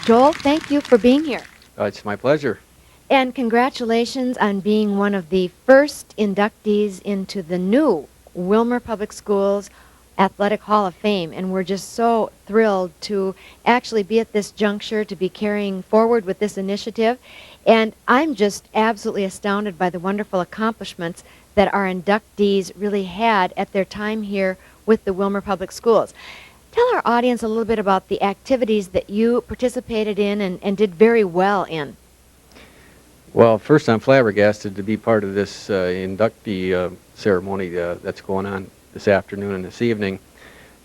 Joel, thank you for being here. It's my pleasure. And congratulations on being one of the first inductees into the new Willmar Public Schools Athletic Hall of Fame. And we're just so thrilled to actually be at this juncture, to be carrying forward with this initiative. And I'm just absolutely astounded by the wonderful accomplishments that our inductees really had at their time here with the Willmar Public Schools. Tell our audience a little bit about the activities that you participated in and did very well in. Well, first, I'm flabbergasted to be part of this inductee ceremony that's going on this afternoon and this evening.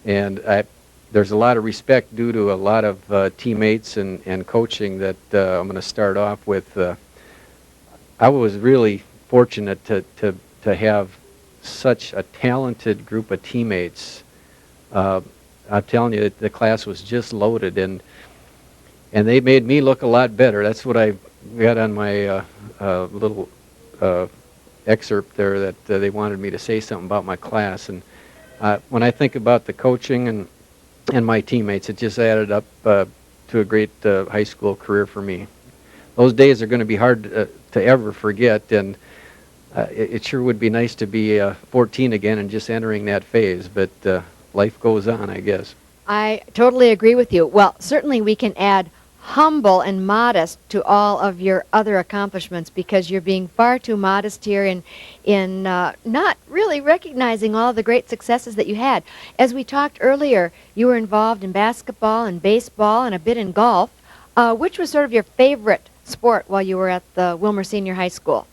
And there's a lot of respect due to a lot of teammates and coaching that I'm going to start off with. I was really fortunate to have such a talented group of teammates. I'm telling you, the class was just loaded, and they made me look a lot better. That's what I got on my little excerpt there, that they wanted me to say something about my class. And when I think about the coaching and my teammates, it just added up to a great high school career for me. Those days are going to be hard to ever forget, and it sure would be nice to be 14 again and just entering that phase, but life goes on, I guess. I totally agree with you. Well, certainly we can add humble and modest to all of your other accomplishments, because you're being far too modest here in not really recognizing all of the great successes that you had. As we talked earlier, you were involved in basketball and baseball and a bit in golf. Which was sort of your favorite sport while you were at the Willmar Senior High School?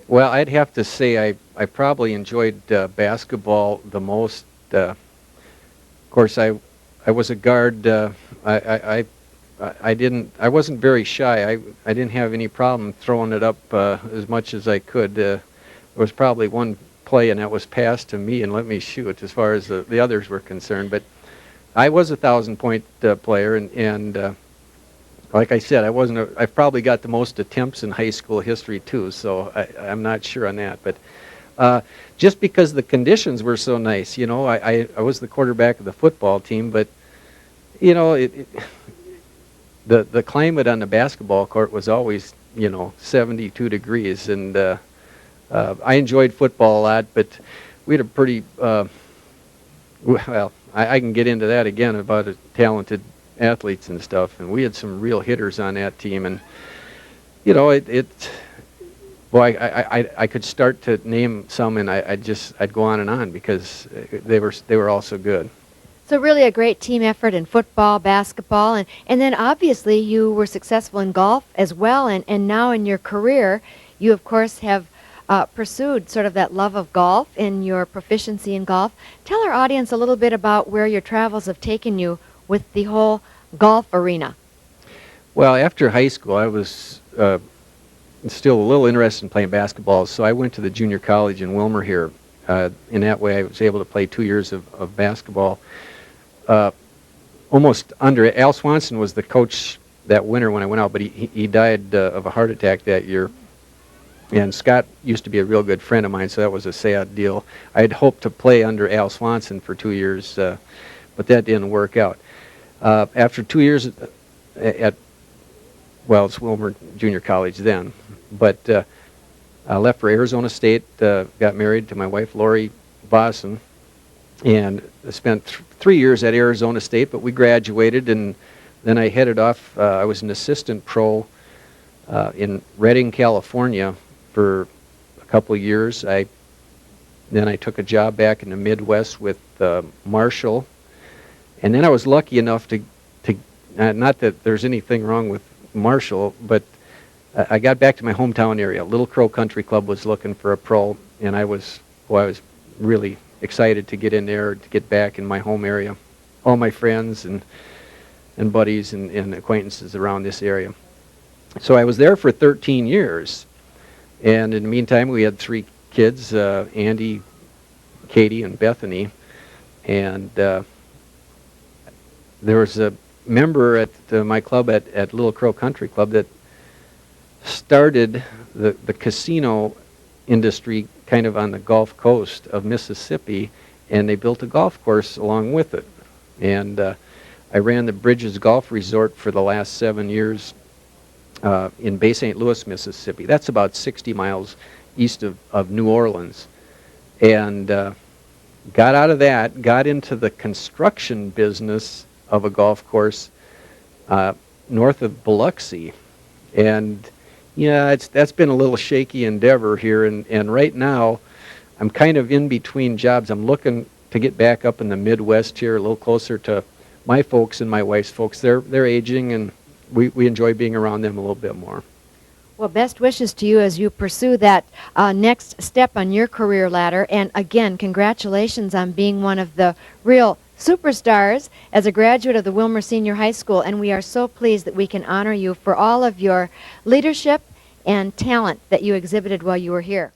Well, I'd have to say I probably enjoyed basketball the most. Of course, I was a guard. I wasn't very shy. I didn't have any problem throwing it up as much as I could. There was probably one play, and that was passed to me and let me shoot, as far as the others were concerned. But I was a 1,000-point player, and like I said, I probably got the most attempts in high school history too. So I'm not sure on that, but. Just because the conditions were so nice, I was the quarterback of the football team, but the climate on the basketball court was always 72 degrees, and I enjoyed football a lot. But we had a pretty well, I can get into that again about talented athletes and stuff, and we had some real hitters on that team, and Boy, I could start to name some, and I'd go on and on, because they were all so good. So really a great team effort in football, basketball, and then obviously you were successful in golf as well, and now in your career, you of course have pursued sort of that love of golf and your proficiency in golf. Tell our audience a little bit about where your travels have taken you with the whole golf arena. Well, after high school, I was still a little interested in playing basketball, so I went to the junior college in Willmar here. In that way, I was able to play 2 years of basketball. Almost under Al Swanson was the coach that winter when I went out, but he died of a heart attack that year. And Scott used to be a real good friend of mine, so that was a sad deal. I had hoped to play under Al Swanson for 2 years, but that didn't work out. After 2 years it's Willmar Junior College then, but I left for Arizona State, got married to my wife, Lori Vossen, and spent 3 years at Arizona State, but we graduated, and then I headed off. I was an assistant pro in Redding, California for a couple of years. Then I took a job back in the Midwest with Marshall, and then I was lucky enough to not that there's anything wrong with Marshall, but I got back to my hometown area. Little Crow Country Club was looking for a pro, and I was really excited to get in there, to get back in my home area. All my friends and buddies and acquaintances around this area. So I was there for 13 years, and in the meantime we had 3 kids, Andy, Katie, and Bethany, and there was a member at my club at Little Crow Country Club that started the casino industry kind of on the Gulf Coast of Mississippi, and they built a golf course along with it. And I ran the Bridges Golf Resort for the last 7 years in Bay St. Louis, Mississippi. That's about 60 miles east of New Orleans. And got out of that, got into the construction business of a golf course north of Biloxi. And yeah, that's been a little shaky endeavor here. And right now, I'm kind of in between jobs. I'm looking to get back up in the Midwest here, a little closer to my folks and my wife's folks. They're aging, and we enjoy being around them a little bit more. Well, best wishes to you as you pursue that next step on your career ladder. And again, congratulations on being one of the real superstars as a graduate of the Willmar Senior High School. And we are so pleased that we can honor you for all of your leadership and talent that you exhibited while you were here.